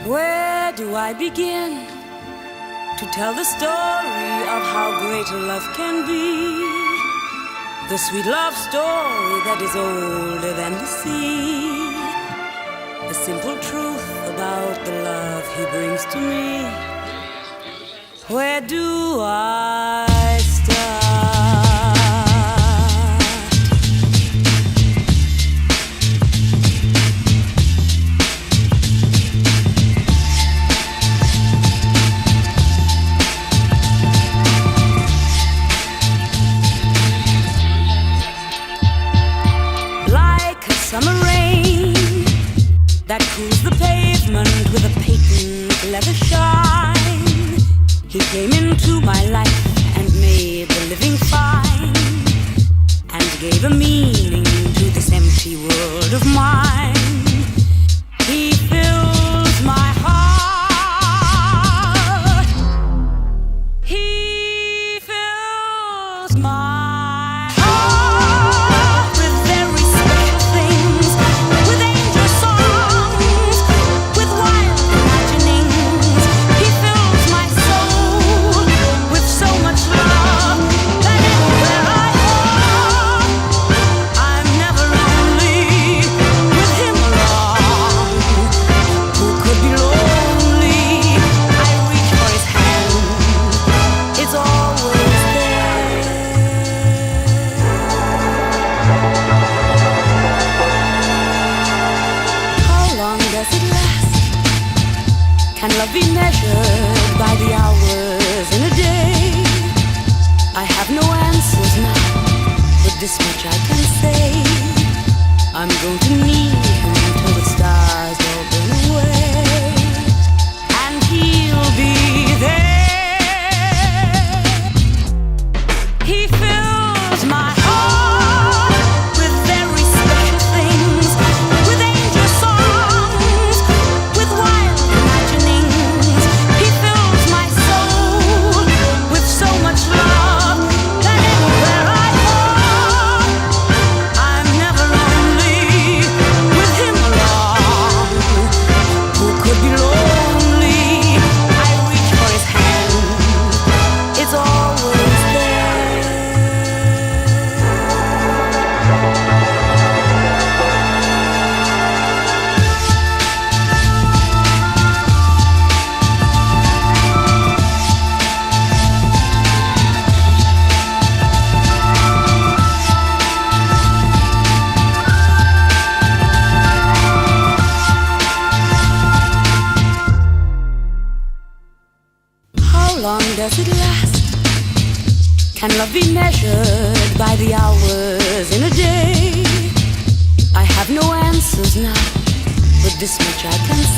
Where do I begin to tell the story of how great love can be? The sweet love story that is older than the sea. The simple truth about the love he brings to me. Where do I start? Summer rain that cools the pavement with a patent leather shine. He came into my life and made the living fine, and gave a meaning to this empty world of mine. He fills my heart. He fills my Can love be measured by the hours in a day? I have no answers now, but this much I can say. I'm going to need him until the stars all burn away, and he'll be there. He fills my heart with very special things, with angel songs, with wild imaginings. He fills my soul with so much love that anywhere I go, I'm never lonely with him along. Who could be lonely? I reach for his hand, it's always there. How long does it last? Can love be measured by the hours in a day? I have no answers now, but this much I can say.